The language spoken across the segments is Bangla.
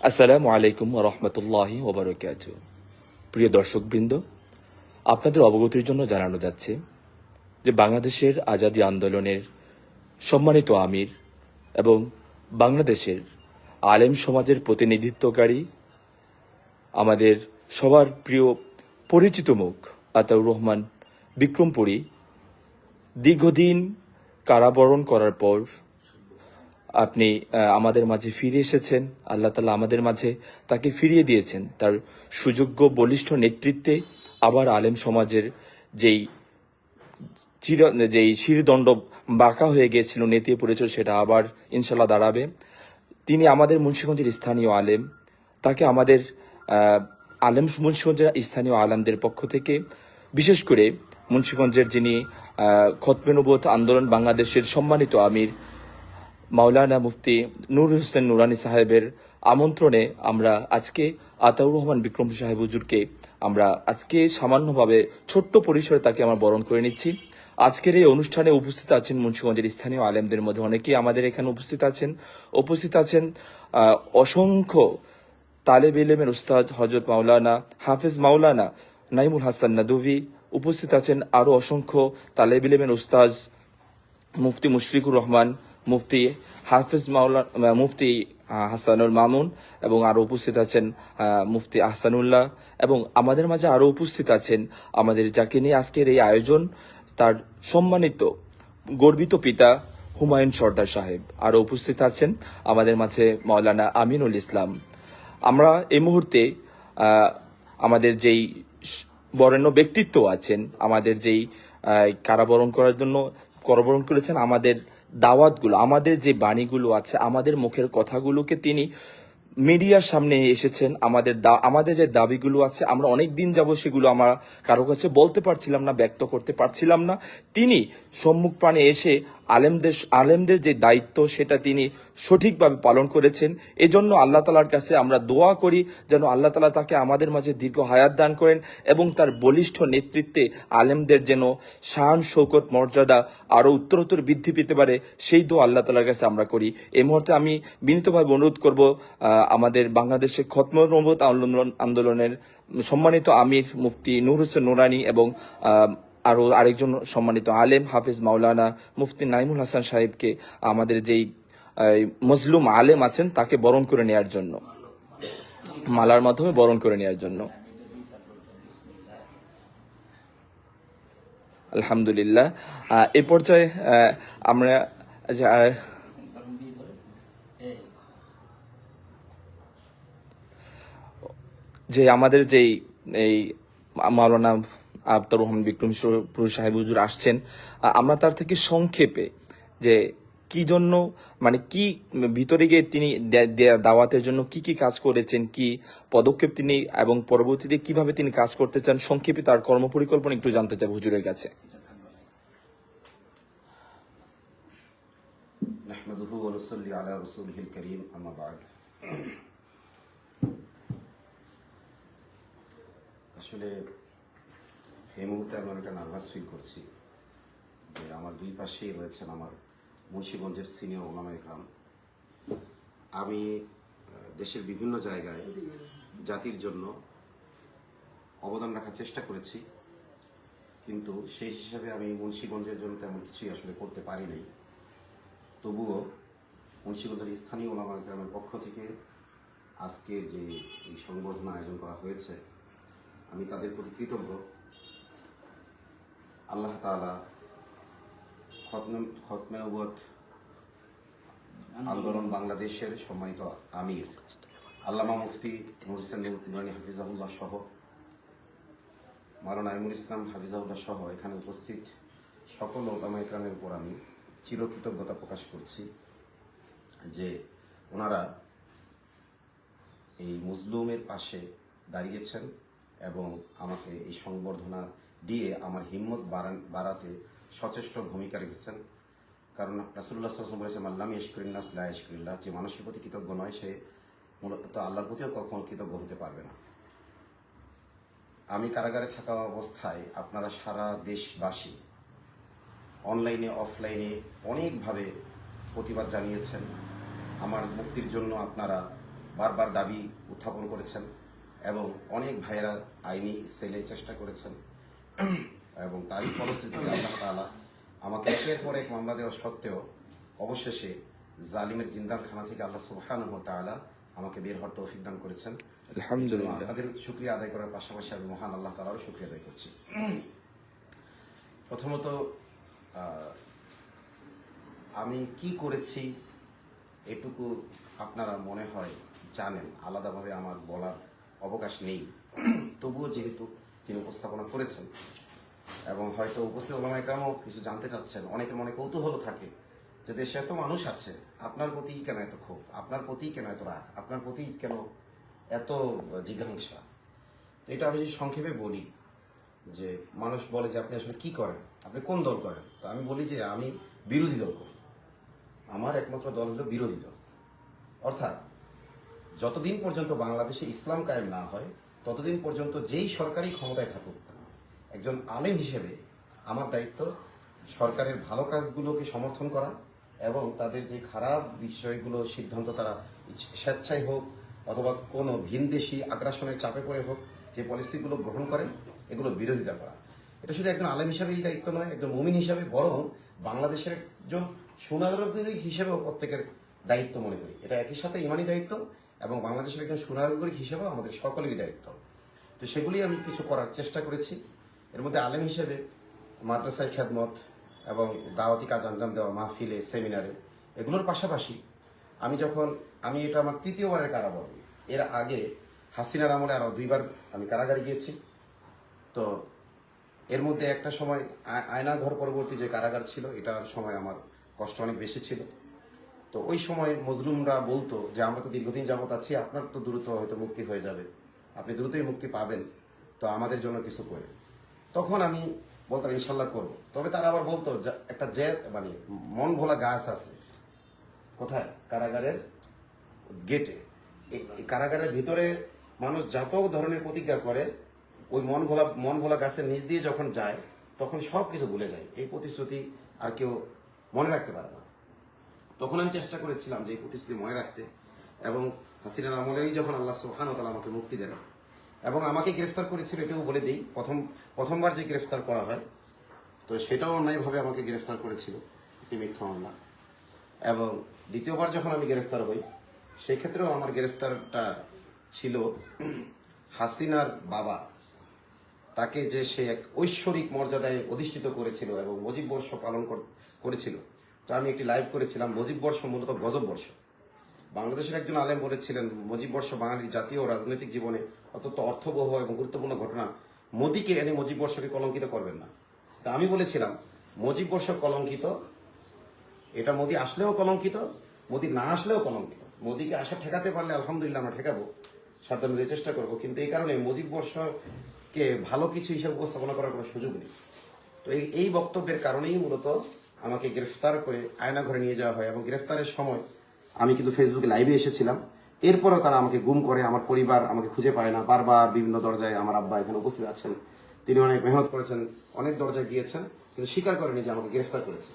আসসালামু আলাইকুম রহমতুল্লাহি ওবরাকাতুহু। প্রিয় দর্শকবৃন্দ, আপনাদের অবগতির জন্য জানানো যাচ্ছে যে বাংলাদেশের আজাদী আন্দোলনের সম্মানিত আমির এবং বাংলাদেশের আলেম সমাজের প্রতিনিধিত্বকারী আমাদের সবার প্রিয় পরিচিত মুখ আতাউর রহমান বিক্রমপুরী দীর্ঘদিন কারাবরণ করার পর আপনি আমাদের মাঝে ফিরে এসেছেন। আল্লাহ তাআলা আমাদের মাঝে তাকে ফিরিয়ে দিয়েছেন। তার সুযোগ্য বলিষ্ঠ নেতৃত্বে আবার আলেম সমাজের যেই যেই শিরদণ্ড বাঁকা হয়ে গিয়েছিল, নেতিয়ে পড়েছিল, সেটা আবার ইনশাল্লাহ দাঁড়াবে। তিনি আমাদের মুন্সিগঞ্জের স্থানীয় আলেম। তাকে আমাদের মুন্সিগঞ্জের স্থানীয় আলেমদের পক্ষ থেকে, বিশেষ করে মুন্সিগঞ্জের যিনি খতমে নবুয়ত আন্দোলন বাংলাদেশের সম্মানিত আমির মাওলানা মুফতি নূর হোসেন নুরানি সাহেবের আমন্ত্রণে আমরা আজকে আতাউর রহমান বিক্রম সাহেব হুজুরকে আমরা আজকে সামান্যভাবে ছোট্ট পরিসরে তাকে আমরা বরণ করে নিচ্ছি। আজকের এই অনুষ্ঠানে উপস্থিত আছেন মুন্সিগঞ্জের স্থানীয় আলেমদের মধ্যে অনেকেই আমাদের এখানে উপস্থিত আছেন অসংখ্য তালেব ইলমের উস্তাদ হযরত মাওলানা হাফেজ মাওলানা নাইমুল হাসান নাদভী। উপস্থিত আছেন আরো অসংখ্য তালেব ইলমের উস্তাদ মুফতি মুশফিকুর রহমান, মুফতি হাফিজ মাওলানা, মুফতি হাসানুল মামুন, এবং আরো উপস্থিত আছেন মুফতি আহসানুল্লাহ, এবং আমাদের মাঝে আরো উপস্থিত আছেন আমাদের যাকে নিয়ে আজকের এই আয়োজন, তার সম্মানিত গর্বিত পিতা হুমায়ুন সর্দার সাহেব। আরো উপস্থিত আছেন আমাদের মাঝে মাওলানা আমিনুল ইসলাম। আমরা এই মুহূর্তে আমাদের যেই বরেণ্য ব্যক্তিত্ব আছেন, আমাদের যেই কারাবরণ করেছেন, আমাদের দাওয়াতগুলো, আমাদের যে বাণীগুলো আছে, আমাদের মুখের কথাগুলোকে তিনি মিডিয়ার সামনে এসেছেন। আমাদের যে দাবিগুলো আছে, আমরা অনেক দিন যাবত সেগুলো আমরা কারো কাছে বলতে পারছিলাম না, ব্যক্ত করতে পারছিলাম না। তিনি সম্মুখ প্রাণে এসে আলেমদের যে দায়িত্ব সেটা তিনি সঠিকভাবে পালন করেছেন। এজন্য আল্লাহ তাআলার কাছে আমরা দোয়া করি যেন আল্লাহ তাআলা তাকে আমাদের মাঝে দীর্ঘ হায়াত দান করেন এবং তার বলিষ্ঠ নেতৃত্বে আলেমদের যেন শান শৌকত মর্যাদা আরো উত্তরোত্তর বৃদ্ধি পেতে পারে, সেই দোয়া আল্লাহ তাআলার কাছে আমরা করি। এই মুহূর্তে আমি বিনীতভাবে অনুরোধ করব আমাদের বাংলাদেশে খতমে নবুয়ত আন্দোলনের সম্মানিত আমির মুফতি নূর হোসেন নুরানি এবং আরো আরেকজন সম্মানিত আলেম হাফিজ মাওলানা মুফতি নাইমুল হাসান সাহেবকে, আমাদের যেই মজলুম আলেম আছেন, তাকে বরণ করে নেওয়ার জন্য, মালার মাধ্যমে বরণ করে নেওয়ার জন্য। আলহামদুলিল্লাহ। এ পর্যায়ে আমরা যে আমাদের যেই এই মাওলানা আতাউর রহমান বিক্রমপুর সাহেব হুজুর আসছেন, আমরা তার থেকে সংক্ষেপে যে কি জন্য, মানে কি ভিতরে গিয়ে তিনি দাওয়াতের জন্য কি কি কাজ করেছেন, কি পদক্ষেপ তিনি, এবং পরবর্তীতে কিভাবে তিনি কাজ করতে চান, সংক্ষেপে তার কর্মপরিকল্পনা একটু জানতে চাই হুজুরের কাছে। নাহমাদুহু ওয়া নুসাল্লি আলা রাসূলিহিল কারীম, আম্মা বা'দ। আসলে এই মুহূর্তে আমি অনেকটা নার্ভাস ফিল করছি যে আমার দুই পাশেই রয়েছেন আমার মুন্সিগঞ্জের সিনিয়র ওলামায়ে কেরাম। আমি দেশের বিভিন্ন জায়গায় জাতির জন্য অবদান রাখার চেষ্টা করেছি, কিন্তু সেই হিসাবে আমি মুন্সিগঞ্জের জন্য তেমন কিছুই আসলে করতে পারি নাই। তবুও মুন্সিগঞ্জের স্থানীয় ওলামায়ে কেরামের পক্ষ থেকে আজকের যে এই সংবর্ধনা আয়োজন করা হয়েছে, আমি তাদের প্রতি কৃতজ্ঞ। আল্লাহ তাআলা খতমে নবুয়ত আন্দোলন বাংলাদেশের সম্মানিত আমির আল্লামা মুফতি নূর হোসেন নুরানি হাফিজাহুল্লাহ সহ, মাওলানা নাইমুল ইসলাম হাফিজাহুল্লাহ সহ এখানে উপস্থিত সকল ওলামায়ে কেরামের উপর আমি চিরকৃতজ্ঞতা প্রকাশ করছি যে ওনারা এই মজলুমের পাশে দাঁড়িয়েছেন এবং আমাকে এই সংবর্ধনা দিয়ে আমার হিম্মত বাড়াতে সচেষ্ট ভূমিকা রেখেছেন। কারণ রাসূলুল্লাহ সাল্লাল্লাহু আলাইহি ওয়াসাল্লাম বলেছেন, আল্লাহ ইয়াশকুরিন নাস লা ইয়াশকুরিল্লাহ, যে মানুষের প্রতি কৃতজ্ঞ নয় সে মূলত আল্লাহর প্রতিও কখনো কৃতজ্ঞ হতে পারবে না। আমি কারাগারে থাকা অবস্থায় আপনারা সারা দেশবাসী অনলাইনে অফলাইনে অনেকভাবে প্রতিবাদ জানিয়েছেন। আমার মুক্তির জন্য আপনারা বারবার দাবি উত্থাপন করেছেন এবং অনেক ভাইয়েরা আইনি সেলে চেষ্টা করেছেন এবং তারই ফলশ্রুতিতে আল্লাহ তাআলা আমাকে একের পর এক মামলা দেওয়া সত্ত্বেও অবশেষে জালিমের জিন্দারখানা থেকে আল্লাহ সুবহানাহু ওয়া তাআলা আমাকে বের হওয়ার তৌফিক দান করেছেন। আলহামদুলিল্লাহ। আপনাদের শুকরিয়া আদায় করার পাশাপাশি আমি মহান আল্লাহ তাআলারও শুকরিয়া আদায় করছি। প্রথমত আমি কি করেছি এটুকু আপনারা মনে হয় জানেন, আলাদাভাবে আমার বলার অবকাশ নেই। তবুও যেহেতু তিনি উপস্থাপনা করেছেন এবং হয়তো উপস্থিত ওলামায়ে কেরামও কিছু জানতে চাচ্ছেন, অনেকের মনে কৌতূহল থাকে যে দেশে এত মানুষ আছে, আপনার প্রতি কেন এত ক্ষোভ, আপনার প্রতি কেন এত রাগ, আপনার প্রতি কেন এত জিজ্ঞাসা। তো এটা আমি যদি সংক্ষেপে বলি যে মানুষ বলে যে আপনি আসলে কি করেন, আপনি কোন দল করেন, তো আমি বলি যে আমি বিরোধী দল করি। আমার একমাত্র দল হলো বিরোধী দল। অর্থাৎ যতদিন পর্যন্ত বাংলাদেশে ইসলাম কায়েম না হয় ততদিন পর্যন্ত যেই সরকারি ক্ষমতায় থাকুক, একজন আলেম হিসেবে আমার দায়িত্ব সরকারের ভালো কাজগুলোকে সমর্থন করা এবং তাদের যে খারাপ বিষয়গুলো সিদ্ধান্ত তারা স্বেচ্ছায় হোক অথবা কোনো ভিনদেশি আগ্রাসনের চাপে পড়ে হোক যে পলিসিগুলো গ্রহণ করেন এগুলো বিরোধিতা করা। এটা শুধু একজন আলেম হিসাবেই দায়িত্ব নয়, একজন মুমিন হিসাবে, বরং বাংলাদেশের একজন সুনাগরিক হিসেবেও প্রত্যেকের দায়িত্ব মনে করি। এটা একই সাথে ইমানি দায়িত্ব এবং বাংলাদেশের একজন সুনাগরিক হিসেবেও আমাদের সকলেরই দায়িত্ব। তো সেগুলি আমি কিছু করার চেষ্টা করেছি। এর মধ্যে আলেম হিসেবে মাদ্রাসায় খেদমত এবং দাওয়াতি কাজ আঞ্জাম দেওয়া, মাহফিলে, সেমিনারে, এগুলোর পাশাপাশি আমি এটা আমার তৃতীয়বারের কারাবরণ। এর আগে হাসিনার আমলে আরও 2বার আমি কারাগারে গিয়েছি। তো এর মধ্যে একটা সময় আয়নাঘর পরবর্তী যে কারাগার ছিল এটার সময় আমার কষ্ট অনেক বেশি ছিল। তো ওই সময় মজলুমরা বলতো যে আমরা তো দীর্ঘদিন যাবত আছি, আপনার তো দ্রুত হয়তো মুক্তি হয়ে যাবে, আপনি দ্রুতই মুক্তি পাবেন, তো আমাদের জন্য কিছু করে। তখন আমি বলতাম ইনশাল্লাহ করবো। তবে তারা আবার বলতো একটা মানে মন ভোলা গাছ আছে কোথায়, কারাগারের গেটে। এই কারাগারের ভিতরে মানুষ যত ধরনের প্রতিজ্ঞা করে ওই মন ভোলা গাছের নিচ দিয়ে যখন যায় তখন সব কিছু ভুলে যায়। এই প্রতিশ্রুতি আর কেউ মনে রাখতে পারে না। তখন আমি চেষ্টা করেছিলাম যে এই প্রতিশ্রুতি মনে রাখতে এবং হাসিনার আমলেই যখন আল্লাহ সুবহানাহু ওয়া তাআলা আমাকে মুক্তি দেন এবং আমাকে গ্রেফতার করেছিল, এটাও বলে দিই, প্রথমবার যে গ্রেফতার করা হয় তো সেটাও অন্যায়ভাবে আমাকে গ্রেফতার করেছিল, একটি মিথ্যা মামলা। এবং দ্বিতীয়বার যখন আমি গ্রেফতার হই সেক্ষেত্রেও আমার গ্রেফতারটা ছিল হাসিনার বাবা, তাকে যে সে এক ঐশ্বরিক মর্যাদায় অধিষ্ঠিত করেছিল এবং মুজিব বর্ষ পালন করেছিল। তো আমি একটি লাইভ করেছিলাম, মুজিব বর্ষ মূলত গজব বর্ষ। বাংলাদেশের একজন আলেম বলেছিলেন মুজিব বর্ষ বাঙালির জাতীয় রাজনৈতিক জীবনে অত্যন্ত অর্থবহ এবং গুরুত্বপূর্ণ ঘটনা, মোদীকে এনে মুজিব বর্ষকে কলঙ্কিত করবেন না। তা আমি বলেছিলাম মুজিব বর্ষ কলঙ্কিত, এটা মোদী আসলেও কলঙ্কিত, মোদী না আসলেও কলঙ্কিত। মোদীকে আসা ঠেকাতে পারলে আলহামদুলিল্লাহ আমরা ঠেকাবো, সাধ্যানুযায়ী চেষ্টা করবো, কিন্তু এই কারণে মুজিব বর্ষকে ভালো কিছু হিসেবে উপস্থাপনা করার কোনো সুযোগ নেই। তো এই বক্তব্যের কারণেই মূলত আমাকে গ্রেফতার করে আয়নাঘরে নিয়ে যাওয়া হয় এবং গ্রেফতারের সময় আমি কিন্তু ফেসবুকে লাইভে এসেছিলাম। এরপরেও তারা আমাকে গুম করে, আমার পরিবার আমাকে খুঁজে পায় না। বারবার বিভিন্ন দরজায়, আমার আব্বা এখানে উপস্থিত আছেন, তিনি অনেক মেহনত করেছেন, অনেক দরজায় গিয়েছেন, কিন্তু স্বীকার করেনি যে আমাকে গ্রেফতার করেছে।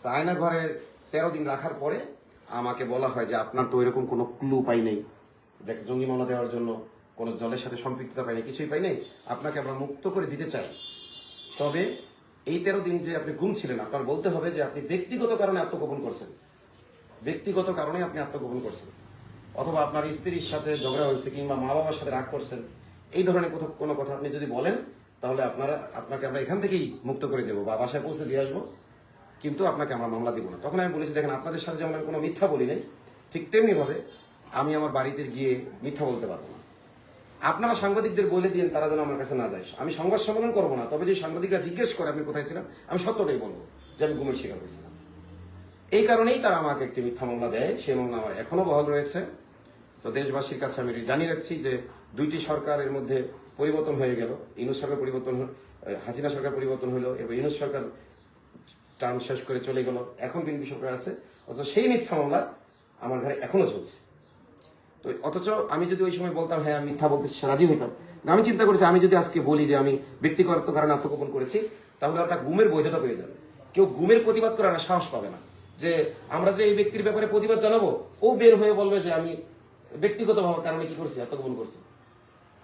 তো আয়নাঘরে 13 দিন রাখার পরে আমাকে বলা হয় যে আপনার তো এরকম কোনো ক্লু পাই নেই, যে জঙ্গি মামলা দেওয়ার জন্য কোনো দলের সাথে সম্পৃক্ততা পাই নাই, কিছুই পাই নাই, আপনাকে আমরা মুক্ত করে দিতে চাই। তবে এই 13 দিন যে আপনি গুম ছিলেন, আপনার বলতে হবে যে আপনি ব্যক্তিগত কারণে আত্মগোপন করছেন, ব্যক্তিগত কারণে আপনি আত্মগোপন করছেন, অথবা আপনার স্ত্রীর সাথে ঝগড়া হয়েছে কিংবা মা বাবার সাথে রাগ করছেন, এই ধরনের কোনো কথা আপনি যদি বলেন তাহলে আপনাকে আমরা এখান থেকেই মুক্ত করে দেবো বা বাসায় পৌঁছে দিয়ে আসবো, কিন্তু আপনাকে আমরা মামলা দিব না। তখন আমি বলেছি দেখেন আপনাদের সাথে যেমন আমি কোনো মিথ্যা বলি নাই, ঠিক তেমনিভাবে আমি আমার বাড়িতে গিয়ে মিথ্যা বলতে পারবো না। আপনারা সাংবাদিকদের বলে দিন তারা যেন আমার কাছে না যায়। আমি সংবাদ সম্মেলন করবো না, তবে যে সাংবাদিকরা জিজ্ঞেস করে আপনি কোথায় ছিলেন, আমি সত্যটাই বলবো যে আমি গুমের শিকার হয়েছিলাম। এই কারণেই তারা আমাকে একটি মিথ্যা মামলা দেয়, সেই মামলা আমার এখনো বহাল রয়েছে। তো দেশবাসীর কাছে আমি জানিয়ে রাখছি যে 2টি সরকারের মধ্যে পরিবর্তন হয়ে গেল, ইউনূস সরকার পরিবর্তন, হাসিনা সরকার পরিবর্তন হলো, এবার ইউনূস সরকার টার্ম শেষ করে চলে গেল, এখন বিএনপি সরকার আছে, অথচ সেই মিথ্যা মামলা আমার ঘরে এখনো চলছে। তো অথচ আমি যদি ওই সময় বলতাম হ্যাঁ আমি মিথ্যা বলতে রাজি হইতাম, আমি চিন্তা করেছি আমি যদি আজকে বলি যে আমি ব্যক্তিগত কারণে আত্মগোপন করেছি তাহলে একটা গুমের বৈধতা পেয়ে যাবে, কেউ গুমের প্রতিবাদ করার সাহস পাবে না, যে আমরা যে এই ব্যক্তির ব্যাপারে প্রতিবাদ জানাবো ও বের হয়ে বলবে যে আমি ব্যক্তিগত কারণে কি করছে, আত্মগোপন করছে?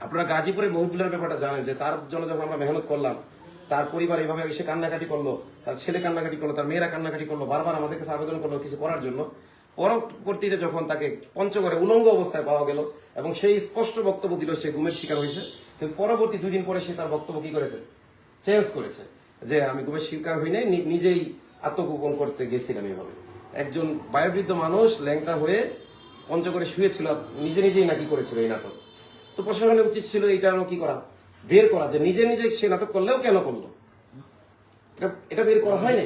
আপনারা গাজীপুরের মহিবুলের ব্যাপারটা জানেন যে তার জন্য যখন আমরা মেহনত করলাম, তার পরিবার এইভাবে এসে কান্নাকাটি করলো, তার ছেলে কান্নাকাটি করলো, তার মেয়েরা কান্নাকাটি করলো, বারবার আমাদের কাছে আবেদন করলো কিছু করার জন্য। পরবর্তীতে যখন তাকে পঞ্চগড়ে উলঙ্গ অবস্থায় পাওয়া গেল এবং সেই স্পষ্ট বক্তব্য দিল সে গুমের শিকার হয়েছে, কিন্তু পরবর্তী 2 দিন পরে সে তার বক্তব্য কি করেছে, চেঞ্জ করেছে যে আমি গুমের শিকার হই নাই, নিজেই আত্মগোপন করতে গেছিলাম। এইভাবে একজন বয়োবৃদ্ধ মানুষ ল্যাংটা হয়ে পঞ্চগড়ে শুয়েছিল, নিজে নিজেই নাকি করেছিল এই নাটক। তো প্রশাসনের উচিত ছিল এটা কি করা, বের করা, যে নিজে নিজে সে নাটক করলেও কেন করলো, এটা বের করা হয়নি।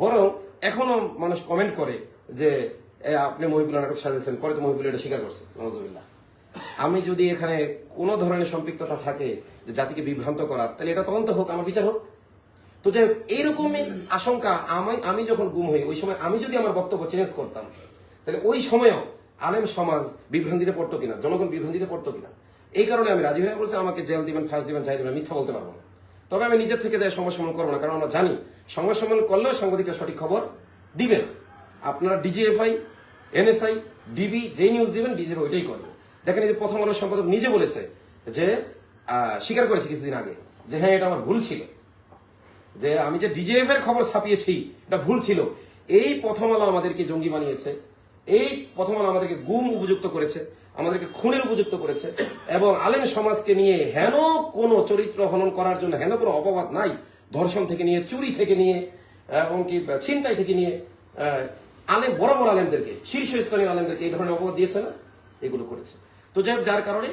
বরং এখনো মানুষ কমেন্ট করে যে আপনি মহিবুল্লাহ নাটক সাজেছেন, পরে তো মহিবুল্লাহ এটা স্বীকার করছে, নওয়াজুবিল্লাহ। আমি যদি এখানে কোনো ধরনের সম্পৃক্ততা থাকে যে জাতিকে বিভ্রান্ত করার, তাহলে এটা তদন্ত হোক, আমার বিচার হোক। তো যাই হোক, এইরকমই আশঙ্কা আমি যখন গুম হই ওই সময় আমি যদি আমার বক্তব্য চেঞ্জ করতাম, তাহলে ওই সময়ও আলেম সমাজ বিভ্রান্তিতে পড়তো কিনা, জনগণ বিভ্রান্তিতে পড়তো কিনা। এই কারণে আমি রাজি হয়ে বলছি আমাকে জেল দিবেন, ফাঁস দিবেন, যাই দিবেন, মিথ্যা বলতে পারবো না। তবে আমি নিজের থেকে যাই সংবাদ সম্মেলন করবো না, কারণ আমরা জানি সংবাদ সম্মেলন করলেও সাংবাদিকরা সঠিক খবর দিবেন। আপনারা ডিজিএফআই, এনএসআই, ডিবি যেই নিউজ দিবেন ডিজির ওইটাই করবে। দেখেন, এই যে প্রথম আলোর সম্পাদক নিজে বলেছে যে স্বীকার করেছে কিছুদিন আগে যে হ্যাঁ এটা আমার ভুল ছিল, যে আমি যে ডিজিএফ এর খবর ছাপিয়েছি এটা ভুল ছিল। এই প্রথম আলো আমাদেরকে জঙ্গি বানিয়েছে, এই প্রথম আলো আমাদেরকে গুম উপযুক্ত করেছে, আমাদেরকে খুনের উপযুক্ত করেছে, এবং আলেম সমাজকে নিয়ে হেন কোনো চরিত্র হনন করার জন্য হেন কোনো অপবাদ নাই। ধর্ষণ থেকে নিয়ে, চুরি থেকে নিয়ে, এমনকি ছিনতাই থেকে নিয়ে আলেম, বড় বড় আলেমদেরকে, শীর্ষস্থানীয় আলেমদেরকে এই ধরনের অপবাদ দিয়েছে না, এগুলো করেছে। তো যার কারণে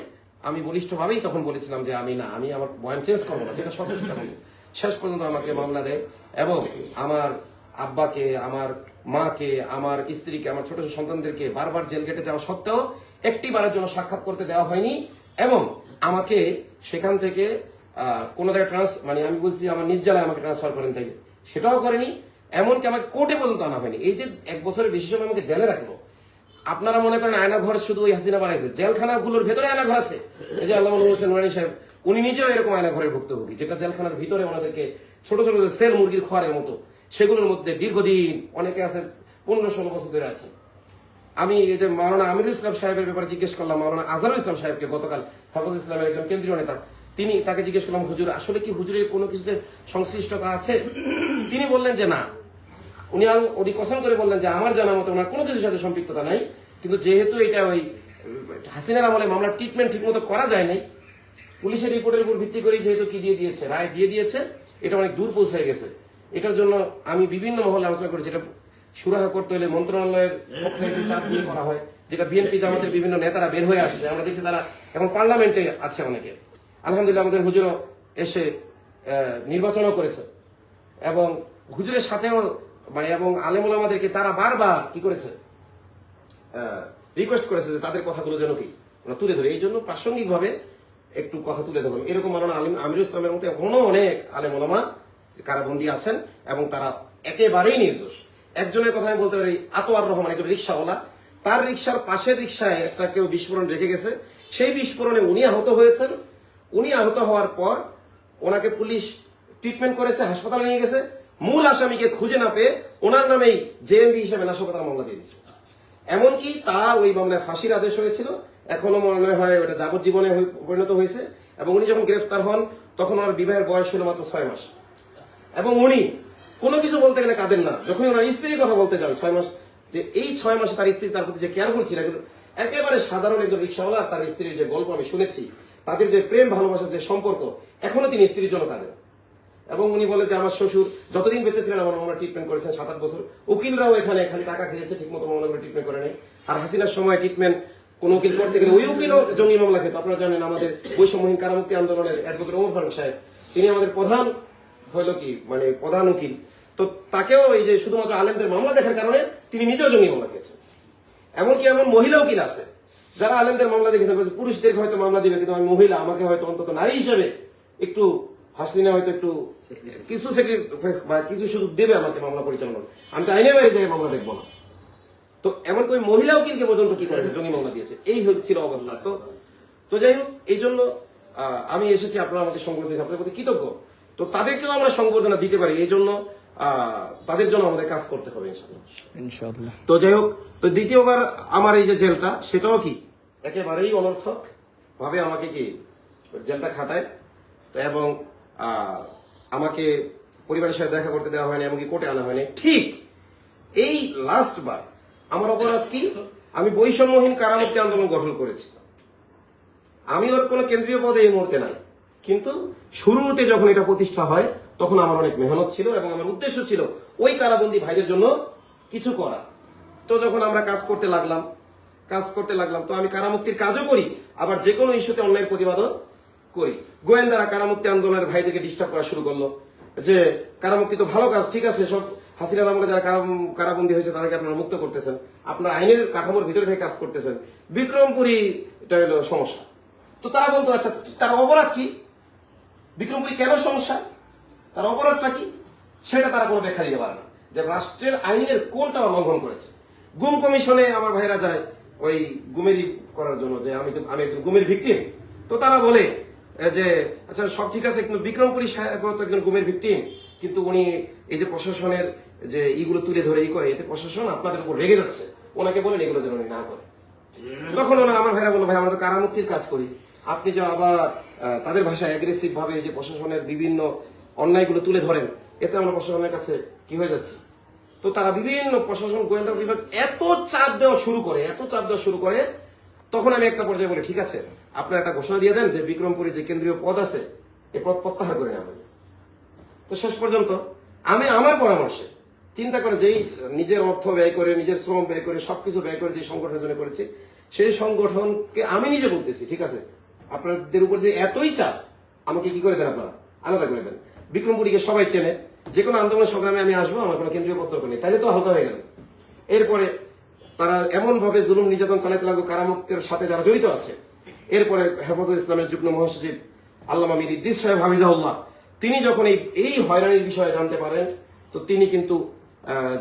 আমি বলিষ্ঠভাবেই তখন বলেছিলাম যে আমি আমার বয়ান চেঞ্জ করবো না, যেটা সচেষ্ট করবো। শেষ পর্যন্ত আমাকে মামলা দেয় এবং আমার আব্বাকে, আমার মাকে, আমার স্ত্রীকে, আমার ছোট ছোট সন্তানদেরকে বারবার জেল গেটে যাওয়া সত্ত্বেও একটি বারের জন্য সাক্ষাৎ করতে দেওয়া হয়নি। এবং আমাকে সেখান থেকে কোনো জায়গায় আমি বলছি আমার নিজ জেলায় আমাকে ট্রান্সফার করেন, তাই সেটাও করেনি। এমনকি আমাকে কোর্টে পর্যন্ত আনা হয়নি। এই যে 1 বছরের বেশি সময় আমাকে জেলে রাখলো। আপনারা মনে করেন আয়না ঘর শুধু ওই হাসিনা বানাইছে, জেলখানাগুলোর ভেতরে আয়না ঘর আছে। এই যে আল্লাহ হোসেন নুরানী সাহেব, উনি নিজেও এরকম আয়না ঘরের ভুক্তভোগী, যেটা জেলখানার ভিতরে ওনাদেরকে ছোট ছোট সেল মুরগির খোয়ারের মতো, সেগুলোর মধ্যে দীর্ঘদিন অনেকে আছে 15-16 বছর ধরে আছে। আমি এই যে মাওলানা আমিরুল ইসলাম সাহেবের ব্যাপারে জিজ্ঞেস করলাম, মাওলানা আজহারুল ইসলাম সাহেবকে, গতকাল হাফেজ ইসলামের একজন কেন্দ্রীয় নেতা, তাকে জিজ্ঞেস করলাম, হুজুর আসলে কি হুজুরের কোনো কিছুতে সংশ্লিষ্টতা আছে? তিনি বললেন যে না, উনি কসম করে বললেন যে আমার জানা মতো ওনার কোনো কিছুর সাথে সম্পৃক্ততা নাই। কিন্তু যেহেতু এটা ওই হাসিনার আমলে মামলার ট্রিটমেন্ট ঠিক মতো করা যায় নাই, পুলিশের রিপোর্টের উপর ভিত্তি করে যেহেতু কি দিয়ে দিয়েছে, রায় দিয়ে দিয়েছে, এটা অনেক দূর পৌঁছে গেছে। এটার জন্য আমি বিভিন্ন মহলে আলোচনা করেছি। এটা সুরাহা করতে হলে মন্ত্রণালয়ের পক্ষ থেকে চাপ দিয়ে করা হয়, যেটা বিএনপি জামাতের বিভিন্ন নেতারা বের হয়ে আসছে। আমরা দেখছি তারা এখন পার্লামেন্টে আছে অনেকে। আলহামদুলিল্লাহ আমাদের হুজুরও এসে নির্বাচনও করেছে, এবং হুজুরের সাথেও এবং আলেমুল আমাদেরকে তারা বারবার কি করেছে, রিকোয়েস্ট করেছে যে তাদের কথাগুলো যেন কি তুলে ধরে। এই জন্য প্রাসঙ্গিকভাবে একটু কথা তুলে ধরলাম। এরকম মাওলানা আমিরুল ইসলামের মতো এখনো অনেক আলেম ওলামা কারাবন্দী আছেন এবং তারা একেবারেই নির্দোষ। একজনের কথা আমি বলতে পারি, আতোয়ার রহমান, একজন রিক্সাওয়ালা, তার রিক্সার পাশের রিক্সায় একটা কেউ বিস্ফোরণ রেখে গেছে। সেই বিস্ফোরণে উনি আহত হয়েছেন। উনি আহত হওয়ার পর ওনাকে পুলিশ ট্রিটমেন্ট করেছে, হাসপাতালে নিয়ে গেছে। মূল আসামিকে খুঁজে না পেয়ে ওনার নামেই জেএমবি হিসেবে নাশকতার মামলা দিয়ে দিয়েছে। এমনকি তার ওই মামলায় ফাঁসির আদেশ হয়েছিল, এখনো মনে হয় ওটা যাবজ্জীবনে পরিণত হয়েছে। এবং উনি যখন গ্রেফতার হন তখন ওনার বিবাহের বয়স ছিল মাত্র 6 মাস। এবং উনি কোনো কিছু বলতে গেলে কাঁদেন না। যখন ওনার স্ত্রীর কথা বলতে যান 6 মাস, যে এই 6 মাসে তার স্ত্রী তার প্রতি যে কেয়ারফুল ছিল, একেবারে সাধারণ একজন রিক্সাওয়ালা আর তার স্ত্রীর যে গল্প আমি শুনেছি, তাদের যে প্রেম ভালোবাসার যে সম্পর্ক, এখনো তিনি স্ত্রীর জন্য কাঁদেন। এবং উনি বলে যে আমার শ্বশুর যতদিন বেঁচে ছিলেন আমার মামলা ট্রিটমেন্ট করেছেন 7-8 বছর। উকিলরাও এখানে খালি টাকা খেয়েছে, ঠিক মতো মামলাগুলো ট্রিটমেন্ট করে নেই। আর হাসিনার সময় ট্রিটমেন্ট কোন উকিল করতে গেলে ওই উকিলও জঙ্গি মামলা খেত। আপনারা জানেন আমাদের বৈষম্যহীন কারামুক্তি আন্দোলনের অ্যাডভোকেট ওমর ফারুক সাহেব, তিনি আমাদের প্রধান প্রধান উকিল। তো তাকেও এই যে শুধুমাত্র আলেমদের মামলা দেখার কারণে তিনি নিজেও জঙ্গি মামলা খেয়েছেন। এমনকি এমন মহিলা উকিল আছে যারা আলেমদের মামলা দেখেছেন, পুরুষদেরকে হয়তো মামলা দিবে, কিন্তু আমি মহিলা, আমাকে হয়তো অন্তত নারী হিসেবে একটু হাসিনা হয়তো একটু কিছু কিছু সুযোগ দেবে আমাকে মামলা পরিচালনা। আমি তো আইনের বাইরে যাই মামলা দেখবো না। তো এমন করে মহিলা উকিলকে পর্যন্ত কি করেছে, জঙ্গি মামলা দিয়েছে। এই ছিল অবস্থা। তো যাই হোক, এই জন্য আমি এসেছি, আপনারা আমাকে সংবর্ধনা দিয়েছে, আপনাদের প্রতি কৃতজ্ঞ। তো তাদেরকেও আমরা সংবর্ধনা দিতে পারি, এই জন্য তাদের জন্য আমাদের কাজ করতে হবে ইনশাআল্লাহ। তো যাই হোক, তো দ্বিতীয়বার আমার এই যে জেলটা, সেটাও কি একেবারেই অনর্থক ভাবে আমাকে কি জেলটা খাটায়। তো এবং আমাকে পরিবারের সাথে দেখা করতে দেওয়া হয়নি, এমনকি কোর্টে আনা হয়নি। ঠিক এই লাস্ট বার আমার অপরাধ কি, আমি বৈষম্যহীন কারামুক্তি আন্দোলন গঠন করেছি। আমি ওর কোনো কেন্দ্রীয় পদে এই মুহূর্তে নাই, কিন্তু শুরুতে যখন এটা প্রতিষ্ঠা হয় তখন আমার অনেক মেহনত ছিল এবং আমার উদ্দেশ্য ছিল ওই কারাবন্দী ভাইদের জন্য কিছু করা। তো যখন আমরা কাজ করতে লাগলাম তো আমি কারামুক্তির কাজও করি, আবার যে কোনো ইস্যুতে অন্যায়ের প্রতিবাদও করি। গোয়েন্দারা কারামুক্তি আন্দোলনের ভাইদেরকে ডিস্টার্ব করা শুরু করলো যে কারামুক্তি তো ভালো কাজ, ঠিক আছে, সব হাসিনা নামকে যারা কারাবন্দী হয়েছে তাদেরকে আপনারা মুক্ত করতেছেন, আপনারা আইনের কাঠামোর ভিতরে থেকে কাজ করতেছেন, বিক্রমপুরী এটা হলো সমস্যা। তো তারা বলতো আচ্ছা তার অপরাধ কি, বিক্রমপুরী কেন সমস্যা, তার অপরাধটা কি, সেটা তারা কোনো ব্যাখ্যা দিতে পারে না যে রাষ্ট্রের আইনের কোনটা লঙ্ঘন করেছে। গুম কমিশনে আমার ভাইরা যায় ওই গুমেরি করার জন্য, যে আমি একজন গুমের ভিকটিম। তো তারা বলে যে আচ্ছা সব ঠিক আছে, কিন্তু বিক্রমপুরী সাহেব তো একজন গুমের ভিকটিম, কিন্তু উনি এই যে প্রশাসনের যে ইগুলো তুলে ধরে করে, এতে প্রশাসন আপনাদের উপর রেগে যাচ্ছে, ওনাকে বলেন এগুলো যেন উনি না করে। তখন আমার ভাইরা বললো ভাই আমরা তো কারামুক্তির কাজ করি, আপনি যে আবার তাদের ভাষায় অ্যাগ্রেসিভ ভাবে যে প্রশাসনের বিভিন্ন অন্যায়গুলো তুলে ধরেন, এতে আমরা প্রশাসনের কাছে কি হয়ে যাচ্ছে। তো তারা বিভিন্ন প্রশাসন গোয়েন্দা বিভাগ এত চাপ দেওয়া শুরু করে, তখন আমি একটা পর্যায়ে বলি ঠিক আছে আপনারা একটা ঘোষণা দিয়ে দেন যে বিক্রমপুরে যে কেন্দ্রীয় পদ আছে এ পদ প্রত্যাহার করে নেওয়া হবে। তো শেষ পর্যন্ত আমি আমার পরামর্শে চিন্তা করে যেই নিজের অর্থ ব্যয় করে, নিজের শ্রম ব্যয় করে, সবকিছু ব্যয় করে যে সংগঠনের জন্য করেছি, সেই সংগঠনকে আমি নিজে বলতেছি ঠিক আছে আপনাদের উপর যে এতই চাপ, আমাকে কি করে দেন, আপনারা আলাদা করে দেন। বিক্রমপুরীকে সবাই চেনে, যে কোনো আন্দোলন সংগ্রামে আমি আসবো, আমার কোনো কেন্দ্রীয় পদ দরকার নেই, তাহলে তো হালকা হয়ে গেল। এরপরে তারা এমন ভাবে জুলুম নির্যাতন চালাতে লাগলো কারামুক্তির সাথে যারা জড়িত আছে। এরপরে হেফাজত ইসলামের যুগ্ম মহাসচিব আল্লামা মীর ইদ্রিস সাহেব হাফিজাহুল্লাহ, তিনি যখন এই হয়রানির বিষয়ে জানতে পারেন, তো তিনি কিন্তু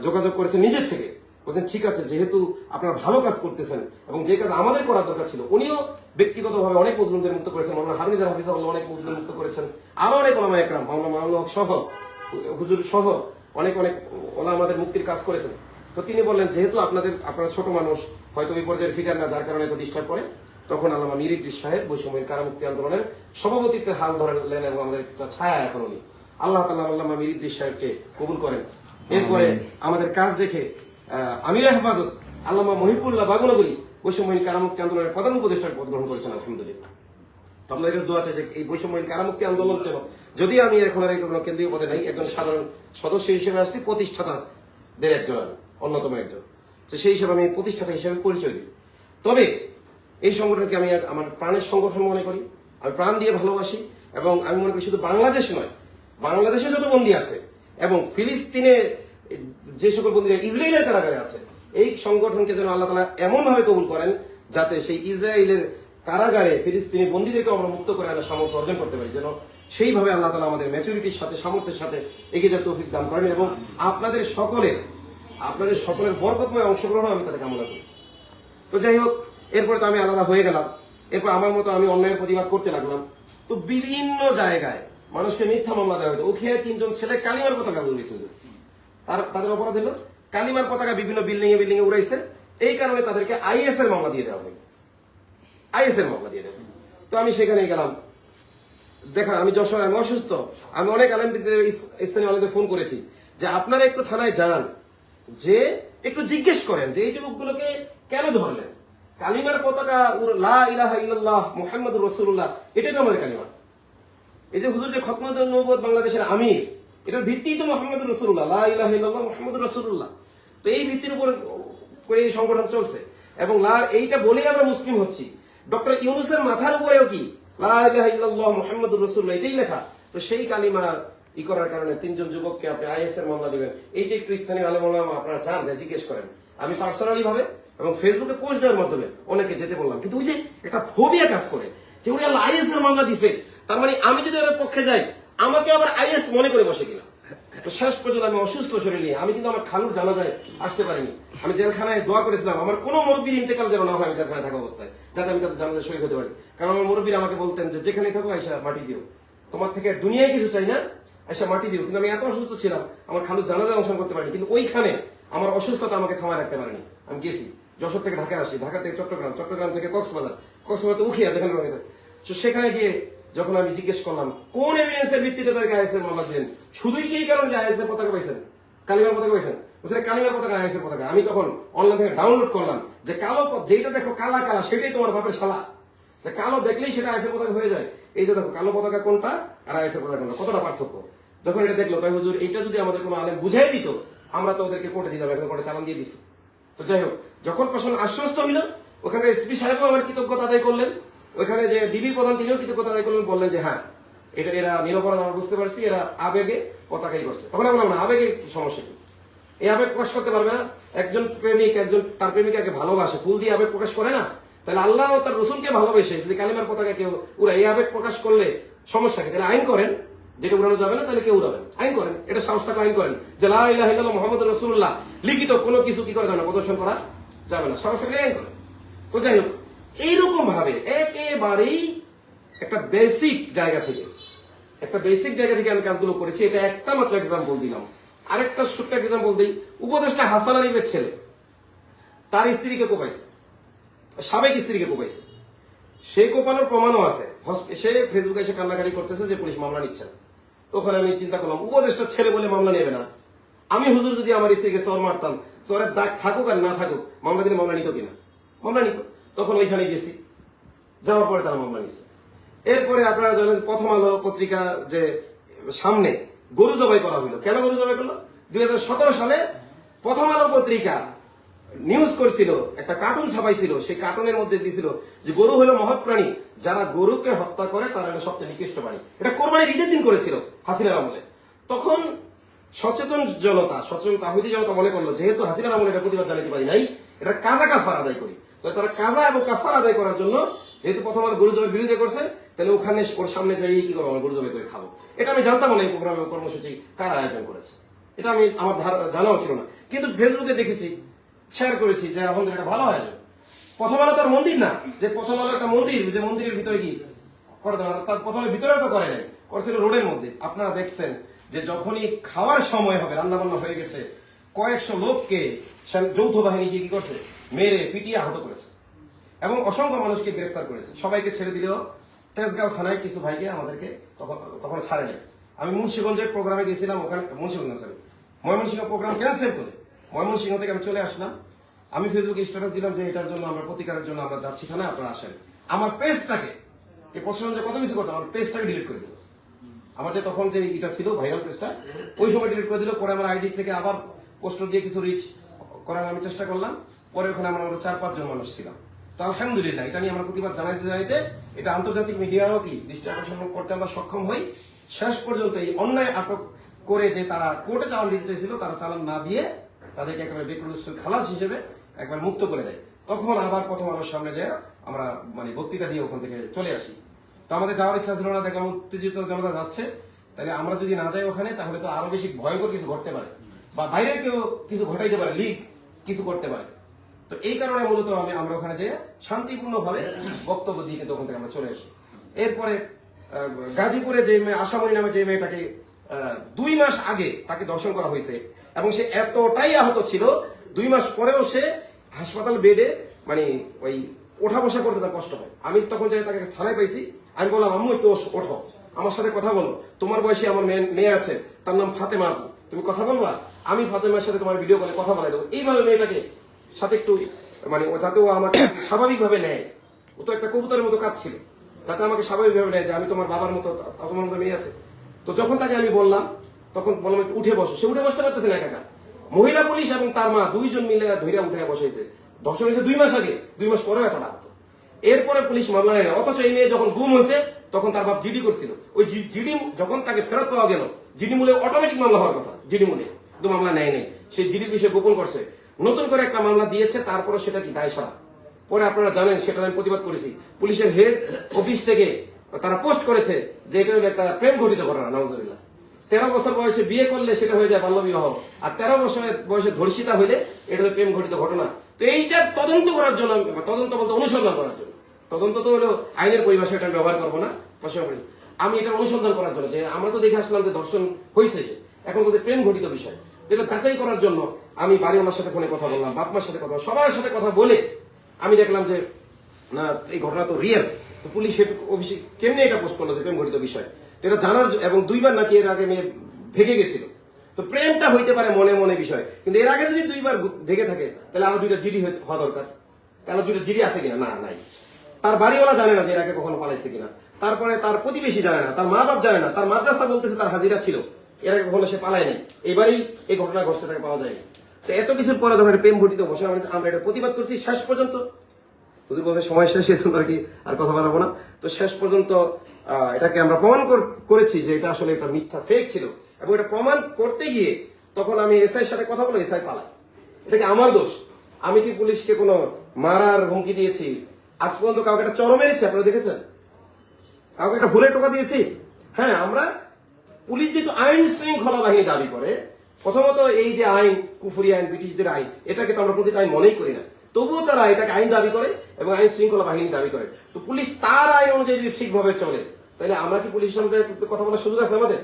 যোগাযোগ করেছেন নিজের থেকে, বলছেন ঠিক আছে যেহেতু আপনারা ভালো কাজ করতেছেন এবং যে কাজ আমাদের করার দরকার ছিল, উনিও ব্যক্তিগতভাবে অনেক মুসলিমদের মুক্ত করেছেন, মাওলানা হারুনিজার হাফিজাহুল্লাহ অনেক মুসলিম মুক্ত করেছেন, আরো অনেক ওলামা একরাম মাওলানা মাওলানা হক সহ হুজুর সহ অনেক ওলামাদের মুক্তির কাজ করেছেন। তো তিনি বললেন যেহেতু আপনারা ছোট মানুষ, হয়তো ওই পর্যায়ের ফিগার না, যার কারণে এত ডিস্টার্ব করে। তখন আল্লামা মীর ইদ্রিস সাহেব বৈষম্যহীন কারামুক্তি আন্দোলনের সভাপতিত্বে হাল ধরলেন এবং আমাদের একটা ছায়া এখন উনি, আল্লাহ তাআলা আল্লামা মীর ইদ্রিস সাহেবকে কবুল করেন। এরপরে আমাদের কাজ দেখে আমিরে হেফাজত আল্লামা মহিবুল্লাহ বাগুনগরী বৈষম্যহীন কারামুক্তি আন্দোলনের প্রধান উপদেষ্টার পদ গ্রহণ করেছেন আলহামদুলিল্লাহ। তো আপনাদের কাছে দোয়া চাই যে এই বৈষম্যহীন কারামুক্তি আন্দোলন কেন, যদি আমি এখন আর কোনো কেন্দ্রীয় পদে নাই, একজন সাধারণ সদস্য হিসেবে আসছি, প্রতিষ্ঠাতাদের একজন, আমি অন্যতম একজন, তো সেই হিসেবে আমি প্রতিষ্ঠাতা হিসেবে পরিচয় দিই। তবে এই সংগঠনকে আমি আমার প্রাণের সংগঠন মনে করি, আমি প্রাণ দিয়ে ভালোবাসি এবং আমি মনে করি শুধু বাংলাদেশ নয়, বাংলাদেশে যত বন্দী আছে এবং ফিলিস্তিনে যে সকল বন্দীরা ইসরায়েলের কারাগারে আছে, এই সংগঠনকে যেন আল্লাহ তাআলা এমন ভাবে কবুল করেন যাতে সেই ইসরায়েলের কারাগারে ফিলিস্তিনি বন্দীদেরকে আমরা মুক্ত করে আনার সামর্থ্য অর্জন করতে পারি, যেন সেইভাবে আল্লাহ তাআলা আমাদের ম্যাচুরিটির সাথে সামর্থ্যের সাথে এগিয়ে যাওয়ার তৌফিক দান করেন এবং আপনাদের সকলের বরকতময় অংশগ্রহণ আমি তাদের কামনা করি। তো যাই হোক, এরপরে তো আমি আলাদা হয়ে গেলাম, এরপর আমার মতো আমি অন্যায়ের প্রতিবাদ করতে লাগলাম। তো বিভিন্ন জায়গায় মানুষকে মিথ্যা মামলা দেওয়া হতো, ওকে 3জন ছেলে কালিমার পতাকা উড়িয়েছে, তাদের অপরাধ হলো কালিমার পতাকা বিভিন্ন বিল্ডিং এ উড়াইছে, এই কারণে তাদেরকে আইএস এর মামলা দিয়ে দেওয়া হয়, তো আমি সেখানে গেলাম। দেখেন আমি যশোর, আমি অসুস্থ, আমি অনেক আলেমদের স্থানীয় আলেমদের ফোন করেছি যে আপনারা একটু থানায় যান, যে একটু জিজ্ঞেস করেন যে এই যুবকগুলোকে কেন ধরলেন, কালিমার পতাকা লা ইলাহা ইল্লাল্লাহ মুহাম্মাদুর রাসূলুল্লাহ, এটাই তো আমাদের কালিমা। এই যে হুজুর যে খতমাতুন নবুয়ত বাংলাদেশের আমির, এটার ভিত্তি তো মুহাম্মাদুর রাসূলুল্লাহ, লা ইলাহা ইল্লাল্লাহ মুহাম্মাদুর রাসূলুল্লাহ। তো এই ভিত্তির উপর এই সংগঠন চলছে এবং এইটা বলেই আমরা মুসলিম হচ্ছি। ডক্টর ইউনূসের মাথার উপরেও কি লা ইলাহা ইল্লাল্লাহ মুহাম্মাদুর রাসূলুল্লাহ এটাই লেখা। তো সেই কালিমার করার কারণে 3জন যুবককে আপনি আইএস এর মামলা দিবেন, এইটা একটু স্থানীয় আলেম ওলামা আপনারা চান যে জিজ্ঞেস করেন। আমি পার্সোনালি ভাবে এবং ফেসবুকে পোস্ট দেওয়ার মাধ্যমে অনেকে যেতে বললাম, কিন্তু ওই যে একটা ফোবিয়া কাজ করে যে উনি আল্লাহ আইএস এর মামলা দিছে, তার মানে আমি যদি ওর পক্ষে যাই আমাকে আবার আইএস মনে করে বসে কিনা। তো শেষ পর্যন্ত আমি অসুস্থ শরীর নিয়ে আমি কিন্তু আমার খালুর জানাজায় আসতে পারিনি, আমি জেলখানায় দোয়া করেছিলাম আমার কোনো মুরব্বীর ইন্তেকাল যেন না হয় আমি জেলখানায় থাকা অবস্থায়, যাতে আমি তাদের জানাজায় শহীদ হতে পারি। কারণ আমার মুরব্বীরা আমাকে বলতেন যে যেখানেই থাকো আইসা মাটি দিও, তোমার থেকে দুনিয়ায় কিছু চাই না, আইসা মাটি দিও। কিন্তু আমি এত অসুস্থ ছিলাম আমার খালুর জানাজায় অংশগ্রহণ করতে পারিনি, কিন্তু ওইখানে আমার অসুস্থতা আমাকে থামায় রাখতে পারেনি, আমি গেছি। যশোর থেকে ঢাকায় আসি, ঢাকা থেকে চট্টগ্রাম, চট্টগ্রাম থেকে কক্সবাজার, কক্সবাজার তো উখিয়া যেখানে রয়েছে। তো সেখানে গিয়ে যখন আমি জিজ্ঞেস করলাম কোন এভিডেন্সের ভিত্তিতে তাদেরকে আইএসএর মামলা দিলেন, শুধুই কি এই কারণে যে আইএসএর পতাকা পাইছেন, কালিমার পতাকা পাইছেন, বুঝলেন কালিমার পতাকা আইএসএর পতাকা। আমি তখন অনলাইন থেকে ডাউনলোড করলাম যে কালো যেটা দেখো কালা কালা সেটাই তোমার বাপের শালা, যে কালো দেখলেই সেটা আইএসএর পতাকা হয়ে যায়। এই যে দেখো কালো পতাকা কোনটা আর আইএসএর পতাকা কোনটা, কতটা পার্থক্য। যখন এটা দেখলো কয় হুজুর এইটা যদি আমাদের কোনো আলেম বুঝাই দিত আমরা তো ওদেরকে কোর্টে দিলাম, এখন কোর্টে চালান দিয়ে দিছি। তো যাই হোক, যখন প্রশ্ন আশ্বস্ত হইল ওখানে এসপি সাহেবও আমার কৃতজ্ঞতা আদায় করলেন, ওইখানে যে ডিবি প্রধান তিনিও কৃতজ্ঞতা আদায় করলেন, বললেন যে হ্যাঁ এটা এরা নিরপরাধ আমরা বুঝতে পারছি, এরা আবেগে পতাকাই করছে। তখন আমরা বললাম আবেগে কি সমস্যা কি, এই আবেগ প্রকাশ করতে পারবে না? একজন প্রেমিক একজন তার প্রেমিকাকে ভালোবাসে, ফুল দিয়ে আবেগ প্রকাশ করে না? তাহলে আল্লাহ ও তার রসুলকে ভালোবেসে যদি কালিমার পতাকা কেউ উড়া এই আবেগ প্রকাশ করলে সমস্যা কি? তাহলে আইন করেন, যেটা উড়ানো যাবে না তাহলে কেউ উড়াবেন, আইন করেন, এটা সাহস থাকলে আইন করেন যে লা ইলাহা ইল্লাল্লাহ মুহাম্মাদুর রাসূলুল্লাহ লিখিত কোনো কিছু কি করা যাবে না, প্রদর্শন করা যাবে না, সাহস থাকলে আইন করেন। তো যাই হোক, এইরকম ভাবে একেবারেই একটা বেসিক জায়গা থেকে আমি কাজগুলো করেছি। এটা একটা মাত্র এক্সাম্পল দিলাম। আরেকটা ছোট্ট এক্সাম্পল দিই। উপদেষ্টা হাসান আরিফের ছেলে তার স্ত্রীকে কোপাইছে, সাবেক স্ত্রীকে কোপাইছে, সেই কোপানোর প্রমাণও আছে। সে ফেসবুকে এসে কান্নাকাটি করতেছে যে পুলিশ মামলা নিচ্ছে না। তখন আমি চিন্তা করলাম উপদেষ্টার ছেলে বলে মামলা নেবে না, আমি হুজুর যদি আমার স্ত্রীকে চর মারতাম, চরের দাগ থাকুক আর না থাকুক, মামলা দিলে মামলা নিত কিনা? মামলা নিত। তখন ওইখানে গেছি, যাওয়ার পরে তারা মামলা নিছে। এরপরে আপনারা জানেন প্রথম আলো পত্রিকা যে সামনে গরু জবাই করা হইলো। কেন গরু জবাই করলো? 2017 সালে প্রথম আলো পত্রিকা নিউজ করছিল, একটা কার্টুন ছাপাইছিল, সেই কার্টুনের মধ্যে দিয়েছিল যে গরু হলো মহৎ প্রাণী, যারা গরুকে হত্যা করে তারা হলো সবচেয়ে নিকৃষ্ট প্রাণী। এটা কোরবানির ঈদের দিন করেছিল হাসিনার আমলে। তখন সচেতন তাহিদি জনতা মনে করলো যেহেতু হাসিনার আমলে এটা প্রতিবাদ জানাতে পারি নাই, এটা কাজা কাফার আদায় করি। তো তারা কাজা এবং কাফার আদায় করার জন্য যেহেতু প্রথম আলো গরু জবাই বিরোধিতা করছে, তাহলে ওখানে ওর সামনে যাই কি করবো, গরু জবাই করে খাবো। এটা আমি জানতাম না এই প্রোগ্রামে কর্মসূচি কারা আয়োজন করেছে, এটা আমি আমার জানাও ছিল না। কিন্তু ফেসবুকে দেখেছি, শেয়ার করেছি যে এখন এটা ভালো আয়োজন। প্রথম আলো তার মন্দির না, যে প্রথম আলো একটা মন্দির, যে মন্দিরের ভিতরে কি করা যাবে না, তার প্রথমে ভিতরেও তো করে নাই, করছিল রোডের মধ্যে। আপনারা দেখছেন যে যখনই খাওয়ার সময় হবে, রান্না বান্না হয়ে গেছে, কয়েকশো লোককে যৌথ বাহিনী কি করছে, মেরে পিটিয়ে আহত করেছে এবং অসংখ্য মানুষকে গ্রেফতার করেছে। সবাইকে ছেড়ে দিলেও তেজগাঁও থানায় কিছু ভাইকে আমাদেরকে তখন ছাড়ে নেই। আমি মুন্সিগঞ্জের প্রোগ্রামে গেছিলাম, ওখানে ময়মনসিংহ প্রোগ্রাম ক্যান্সেল করে ময়মনসিংহ থেকে আমি চলে আসলাম। আমি ফেসবুকে স্ট্যাটাস দিলাম যে এটার জন্য আমরা প্রতিকারের জন্য আমরা যাচ্ছি থানায়, আপনারা আসেন। আমার পেজটাকে এই প্রশ্ন যে কত কিছু করতাম, আমার পেজটাকে ডিলিট করে দিল। আমার যে তখন যে এটা ছিল ভাইরাল পেজটা, ওই সময় ডিলিট করে দিল। পরে আমার আইডি থেকে আবার পোস্টার দিয়ে কিছু রিচ করার আমি চেষ্টা করলাম। পরে ওখানে আমরা 4-5 জন মানুষ ছিলাম। তো আলহামদুলিল্লাহ এটা নিয়ে আমরা প্রতিবাদ জানাইতে এটা আন্তর্জাতিক মিডিয়াও কি দৃষ্টি আকর্ষণ করতে আমরা সক্ষম হই। শেষ পর্যন্ত এই অন্যায় আটক করে যে তারা কোর্টে চালান দিতে চাইছিল, তারা চালান না দিয়ে তাদেরকে একেবারে বেকরুল খালাস হিসেবে একবার মুক্ত করে দেয়। তখন আবার প্রথম আলোর সামনে যায় আমরা বক্তৃতা দিয়ে ওখান থেকে চলে আসি। তো আমাদের যাওয়ার ইচ্ছা ছিল না, দেখলাম উত্তেজিত জনতা যাচ্ছে, তাহলে আমরা যদি না যাই ওখানে তাহলে তো আরো বেশি ভয়ঙ্কর কিছু ঘটতে পারে, বা বাইরের কেউ কিছু ঘটাইতে পারে, লিগ কিছু করতে পারে। তো এই কারণে মূলত আমরা ওখানে যেয়ে শান্তিপূর্ণভাবে বক্তব্য দিয়ে কিন্তু ওখান থেকে আমরা চলে আসি। এরপরে গাজীপুরে যে মেয়ে আশামণি নামে যে মেয়েটাকে 2 মাস আগে তাকে দর্শন করা হয়েছে এবং সে এতটাই আহত ছিল, 2 মাস পরেও সে হাসপাতাল বেডে ওই ওঠা বসা করতে তার কষ্ট হয়। আমি তখন যাই তাকে থানায় পাইছি, আমি বললাম আম্মু একটু ওঠো, আমার সাথে কথা বলো, তোমার বয়সী আমার মেয়ে আছে, তার নাম ফাতেমা, তুমি কথা বলবা, আমি ফাতেমার সাথে তোমার ভিডিও কলে কথা বলাই দেবো। এইভাবে মেয়েটাকে সাথে একটু যাতে ও আমাকে স্বাভাবিকভাবে নেয়, ও তো একটা কবুতরের মতো কাজ ছিল, যাতে আমাকে স্বাভাবিকভাবে নেয় যে আমি তোমার বাবার মতো, তোমার মতো মেয়ে আছে। তো যখন তাকে আমি বললাম, তখন বললাম একটু উঠে বসো, সে উঠে বসতে পারতেছে না একা। মহিলা পুলিশ এবং তার মা 2 জন মিলে ধৈর্য উঠে বসেছে। ধর্ষণ হয়েছে 2 মাস আগে, 2 মাস পরেও এতটা। এরপরে পুলিশ মামলা নেয় না। অথচ এই মেয়ে যখন গুম হয়েছে তখন তার বাপ জিডি করছিল, ওই জিডি যখন তাকে ফেরত পাওয়া গেল, জিডি মূলে অটোমেটিক মামলা হওয়ার কথা, জিডি মূলে কিন্তু মামলা নেয় নাই, সেই জিডির বিষয়ে গোপন করছে, নতুন করে একটা মামলা দিয়েছে, তারপরে সেটা কি দায় সারা। পরে আপনারা জানেন সেটা আমি প্রতিবাদ করেছি, পুলিশের হেড অফিস থেকে তারা পোস্ট করেছে যে এটা হলো একটা প্রেম ঘটিত ঘটনা। নাউজুবিল্লাহ, 13 বছর বয়সে বিয়ে করলে সেটা হয়ে যায় বাল্য বিবাহ, আর 13 বছর বয়সে ধর্ষিতা হইলে এটা হলো প্রেম ঘটিত ঘটনা। তো এইটার তদন্ত করার জন্য, তদন্ত বলতে অনুসন্ধান করার জন্য, তদন্ত তো হলো আইনের পরিভাষা, এটা ব্যবহার করবো না, আমি এটা অনুসন্ধান করার জন্য যে আমরা তো দেখে আসলাম যে ধর্ষণ হয়েছে, এখন বলতে প্রেম ঘটিত বিষয়, যেটা যাচাই করার জন্য আমি বাড়ির মার সাথে ফোনে কথা বললাম, বাপ মার সাথে কথা, সবার সাথে কথা বলে আমি দেখলাম যে না, এই ঘটনা তো রিয়েল। তো পুলিশের অফিসে কেমনে এটা পোস্ট করলো যে প্রেম ঘটিত বিষয়, তো এটা জানার এবং 2 বার নাকি এর আগে মেয়ে ভেগে গেছিল। তো প্রেমটা হইতে পারে মনে মনে বিষয়, কিন্তু এর আগে যদি 2 বার ভেগে থাকে তাহলে আরো 2টা জিডি হওয়া দরকার। তাহলে 2টা জিডি আছে কিনা? না, নাই। তার বাড়িওয়ালা জানে না যে এর আগে কখনো পালাইছে কিনা, তারপরে তার প্রতিবেশী জানে না, তার মা বাপ জানে না, তার মাদ্রাসা বলতেছে তার হাজিরা ছিল, এর আগে কখনো সে পালায় নাই, এবারেই এই ঘটনা ঘটছে, তাকে পাওয়া যায়নি। তো এত কিছুর পরে যখন প্রেম ঘটিত ঘোষণা আমরা এটা প্রতিবাদ করছি শেষ পর্যন্ত। হুজুর বলছে সময় শেষ, এই জন্য আর কি আর কথা বাড়াবো না। তো শেষ পর্যন্ত এটাকে আমরা প্রমাণ করেছি যে এটা আসলে একটা মিথ্যা ফেক ছিল, এবং এটা প্রমাণ করতে গিয়ে তখন আমি এসআইয়ের সাথে কথা বলে এসআই পালাই। এটা কি আমার দোষ? আমি কি পুলিশকে কোনো মারার হুমকি দিয়েছি? আজ পর্যন্ত কাউকে একটা চরম মেরেছি? আপনারা দেখেছেন কাউকে একটা ভুলে টোকা দিয়েছি? হ্যাঁ, আমরা পুলিশ যেহেতু আইন শৃঙ্খলা বাহিনী দাবি করে, প্রথমত এই যে আইন, কুফরি আইন, ব্রিটিশদের আইন, এটাকে তো আমরা প্রতিটা আইন মনেই করি না, তবুও তারা এটাকে আইন দাবি করে এবং আইন শৃঙ্খলা বাহিনী দাবি করে। তো পুলিশ তার আইন অনুযায়ী যদি ঠিকভাবে চলে, তাহলে আমরা কি পুলিশের সাথে কথা বলার সুযোগ আছে আমাদের?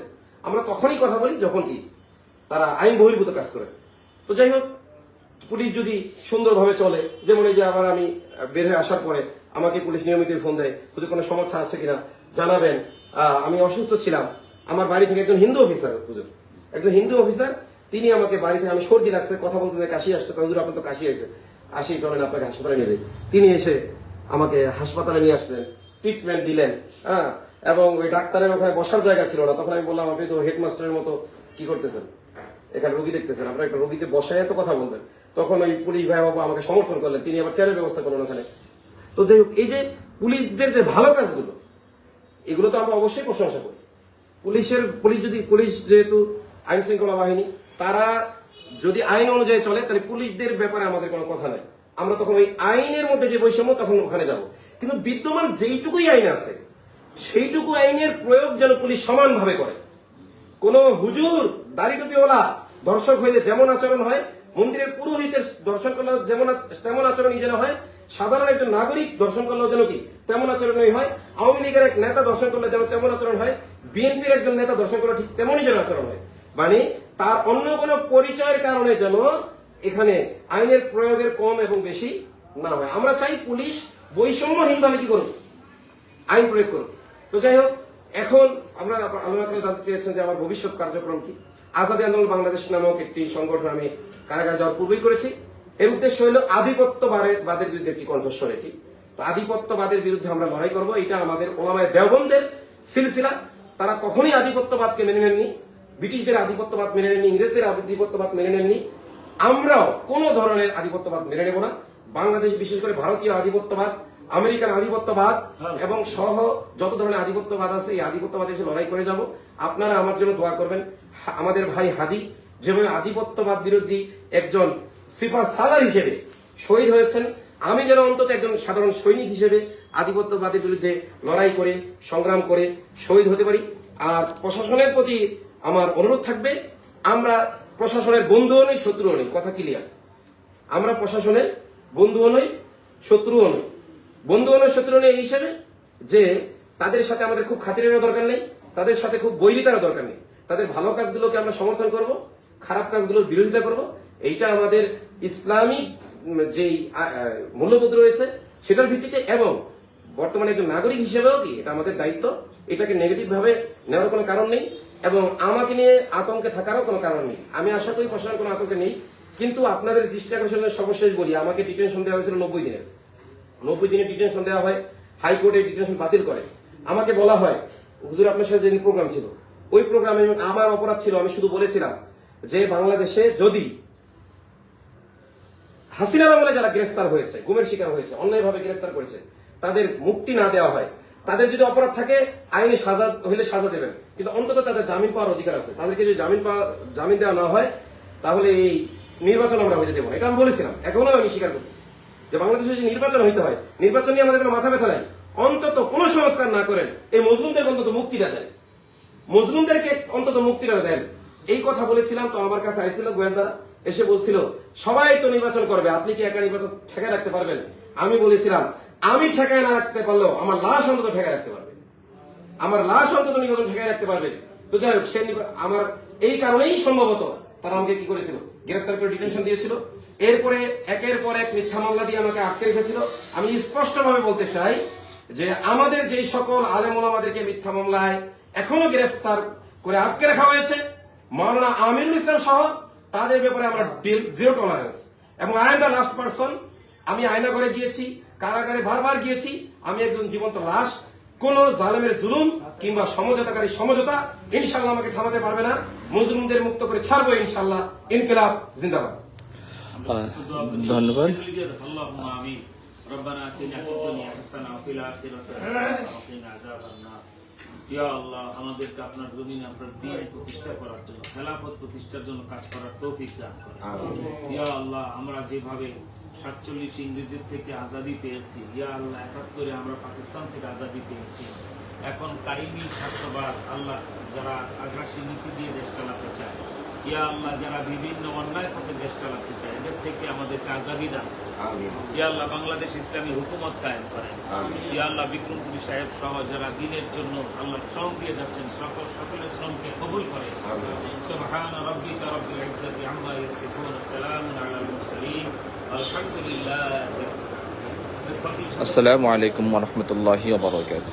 আমরা তখনই কথা বলি যখন কি তারা আইন বহির্ভূত কাজ করে। তো যাই হোক, পুলিশ যদি সুন্দরভাবে চলে, যেমন এই যে আবার আমি বের হয়ে আসার পরে আমাকে পুলিশ নিয়মিতই ফোন দেয়, যদি কোনো সমস্যা আছে কিনা জানাবেন, আমি অসুস্থ ছিলাম। আমার বাড়ি থেকে একজন হিন্দু অফিসার, হুজুর একজন হিন্দু অফিসার, তিনি আমাকে বাড়ি থেকে, আমি সর্দি লাগছে, কথা বলতে যে কাশি আসছে, হুজুর আপনার তো কাশি আছে, আসি চলেন আপনাকে হাসপাতালে নিয়ে যাই। তিনি এসে আমাকে হাসপাতালে নিয়ে আসলেন, ট্রিটমেন্ট দিলেন। হ্যাঁ, এবং ওই ডাক্তারের ওখানে বসার জায়গা ছিল না, তখন আমি বললাম আপনি তো হেডমাস্টারের মতো কি করতেছেন, এখানে রোগী দেখতেছেন, আপনার একটা রোগীতে বসায় এত কথা বলবেন। তখন ওই পুলিশ ভাই বাবু আমাকে সমর্থন করলেন, তিনি আবার চেয়ারের ব্যবস্থা করলেন ওখানে। তো যাই হোক, এই যে পুলিশদের যে ভালো কাজগুলো, এগুলো তো আমরা অবশ্যই প্রশংসা করি। পুলিশ যেহেতু আইন শৃঙ্খলা বাহিনী, তারা যদি আইন অনুযায়ী চলে, তাহলে পুলিশদের ব্যাপারে আমাদের কোনো কথা নাই। আমরা তখন ওই আইনের মধ্যে যে বৈষম্য, তখন ওখানে যাব। কিন্তু বিদ্যমান যেইটুকুই আইন আছে, সেইটুকু আইনের প্রয়োগ যেন পুলিশ সমানভাবে করে। কোন হুজুর দাড়ি টুপিওয়ালা দর্শক হইলে যেমন আচরণ হয়, মন্দিরের পুরোহিতের দর্শন করলেও তেমন আচরণই যেন হয়, সাধারণ একজন নাগরিক দর্শন করলেও যেন কি তেমন আচরণই হয়, আওয়ামী লীগের এক নেতা দর্শন করলে যেন তেমন আচরণ হয়, বিএনপির একজন নেতা দর্শন করলে ঠিক তেমনই যেন আচরণ হয়। মানে তার অন্য কোনো পরিচয়ের কারণে যেন এখানে আইনের প্রয়োগের কম এবং বেশি না হয়। আমরা চাই পুলিশ বৈষম্যহীনভাবে কি করুন, আইন প্রয়োগ করুন। তো যাই হোক, এখন আমরা আলোচনা জানতে চেয়েছেন যে আমার ভবিষ্যৎ কার্যক্রম কি। আজাদী আন্দোলন বাংলাদেশ নামক একটি সংগঠন আমি কারাগার যাওয়ার পূর্বেই করেছি। এর উদ্দেশ্য হলো আধিপত্যবাদের বিরুদ্ধে একটি কণ্ঠস্বর। এটি তো আধিপত্যবাদের বিরুদ্ধে আমরা লড়াই করব। এটা আমাদের ওলামায়ে দেওবন্দের সিলসিলা। তারা কখনোই আধিপত্যবাদকে মেনে নেননি, ব্রিটিশদের আধিপত্যবাদ মেনে নেননি, ইংরেজদের আধিপত্যবাদ মেনে নেননি। আমরাও কোনো ধরনের আধিপত্যবাদ মেনে নেব না। বাংলাদেশ, বিশেষ করে ভারতীয় আধিপত্যবাদ, আমেরিকান আধিপত্যবাদ এবং সহ যত ধরনের আধিপত্যবাদ আছে, এই আধিপত্যবাদের সাথে লড়াই করে যাব। আপনারা আমার জন্য দোয়া করবেন। আমাদের ভাই হাদি যেভাবে আধিপত্যবাদ বিরোধী একজন সিপাহ সালার হিসেবে শহীদ হয়েছেন, আমি যেন অন্তত একজন সাধারণ সৈনিক হিসেবে আধিপত্যবাদের বিরুদ্ধে লড়াই করে, সংগ্রাম করে শহীদ হতে পারি। আর প্রশাসনের প্রতি আমার অনুরোধ থাকবে, আমরা প্রশাসনের বন্ধুও নই, শত্রুও নই। কথা ক্লিয়ার? আমরা প্রশাসনের বন্ধুও নই, শত্রুও নই। বন্ধুও নয়, শত্রু নয় এই হিসেবে যে তাদের সাথে আমাদের খুব খাতিরেরও দরকার নেই, তাদের সাথে খুব বৈরিতারও দরকার নেই। তাদের ভালো কাজগুলোকে আমরা সমর্থন করব, খারাপ কাজগুলোর বিরোধিতা করব। এইটা আমাদের ইসলামিক যেই মূল্যবোধ রয়েছে সেটার ভিত্তিতে, এবং বর্তমানে একজন নাগরিক হিসেবেও কি এটা আমাদের দায়িত্ব। এটাকে নেগেটিভ ভাবে নেওয়ার কোনো কারণ নেই, এবং আমাকে নিয়ে আতঙ্কে থাকারও কোনো কারণ নেই। আমি আশা করি প্রশাসন কোনো আতঙ্কে নেই। কিন্তু আপনাদের দৃষ্টি আকর্ষণের সর্বশেষ বলি, আমাকে ডিটেনশন দেওয়া হয়েছিল 90 দিনের। 90 দিনের ডিটেনশন দেওয়া হয়, হাইকোর্টে ডিটেনশন বাতিল করে। আমাকে বলা হয়, হুজুর আপনার সাথে যে প্রোগ্রাম ছিল, ওই প্রোগ্রামে আমার অপরাধ ছিল, আমি শুধু বলেছিলাম যে বাংলাদেশে যদি হাসিনা বলে যারা গ্রেফতার হয়েছে, গুমের শিকার হয়েছে, অন্যায়ভাবে গ্রেফতার করেছে, তাদের মুক্তি না দেওয়া হয়, তাদের যদি অপরাধ থাকে আইনে সাজা হইলে সাজা দেবেন, কিন্তু অন্তত তাদের জামিন পাওয়ার অধিকার আছে। তাদেরকে যদি জামিন দেওয়া না হয়, তাহলে এই নির্বাচন আমরা হইতে দেবো না। এটা আমি বলেছিলাম, এখনো আমি স্বীকার করতেছি যে বাংলাদেশে যদি নির্বাচন হইতে হয়, নির্বাচন নিয়ে আমাদের কোনো মাথা ব্যথা নাই। অন্তত কোনো সংস্কার না করেন, এই মজলুমদের অন্তত মুক্তিটা দেন, মজলুমদেরকে অন্তত মুক্তিটা দেন। এই কথা বলেছিলাম। তো আমার কাছে আইছিল গোয়েন্দা, এসে বলছিল সবাই তো নির্বাচন করবে, আপনি কি একা নির্বাচন ঠেকায় রাখতে পারবেন? আমি বলেছিলাম আমি ঠেকায় না রাখতে পারলেও আমার লাশ অন্তত ঠেকায় রাখতে পারবে, আমার লাশ অন্তত নির্বাচন ঠেকায় রাখতে পারবে। তো যাই হোক, আমার এই কারণেই সম্ভবত তারা আমাকে কি করেছিল, গ্রেফতার করে ডিটেনশন দিয়েছিল। এরপরে একের পর এক মিথ্যা মামলা দিয়ে আমাকে আটকে রেখেছিল। আমি স্পষ্টভাবে বলতে চাই যে আমাদের যেই সকল আলেম ওলামাদেরকে মিথ্যা মামলায় এখনো গ্রেফতার করে আটকে রাখা হয়েছে, মাওলানা আমিরুল ইসলাম সহ, তাদের ব্যাপারে আমরা জিরো টলারেন্স। এবং I am the last person. আমি আয়না ঘরে গিয়েছি, কারাগারে বারবার গিয়েছি। আমি একজন জীবন্ত লাশ। কোন জালেমের জুলুম কিংবা সমঝোতাকারী সমঝোতা ইনশাল্লাহ আমাকে থামাতে পারবে না। মুসলিমদের মুক্ত করে ছাড়বো ইনশাল্লাহ। ইনকিলাব জিন্দাবাদ। ধন্যবাদ। اللهم آمين ربنا آتنا في الدنيا حسنة وفي الآخرة حسنة وقنا عذاب النار ইয়া আল্লাহ আমাদেরকে আপনার জমিনে আপনার দ্বীন প্রতিষ্ঠা করার জন্য, খেলাফত প্রতিষ্ঠার জন্য কাজ করার তৌফিক দান করেন। ইয়া আল্লাহ আমরা যেভাবে 47 ইংরেজির থেকে আজাদি পেয়েছি, ইয়া আল্লাহ 71 আমরা পাকিস্তান থেকে আজাদি পেয়েছি। এখন কারিমি ছাত্রবাদ আল্লাহ যারা আগ্রাসী নীতি দিয়ে দেশ চালাতে চায়, ইয়া আল্লাহ যারা বিভিন্ন অন্যায় পথে দেশ চালাতে চায়, এদের থেকে আমাদেরকে আজাদি দান। ইয়া আল্লাহ বাংলাদেশ ইসলামী হুকুমত কায়েম করেন। ইয়া আল্লাহ বিক্রমপুরী সাহেব সহ যারা দিনের জন্য আল্লাহ শ্রম দিয়ে যাচ্ছেন, সকলের শ্রমকে কবুল করেন। সুবহান রাব্বিকা রাব্বিল ইজ্জাতি আম্মা ইয়াসিফুন, সালামুন আলাল মুরসালিন, আলহামদুলিল্লাহি। আসসালামু আলাইকুম ওয়া রাহমাতুল্লাহি ওয়া বারাকাতুহু।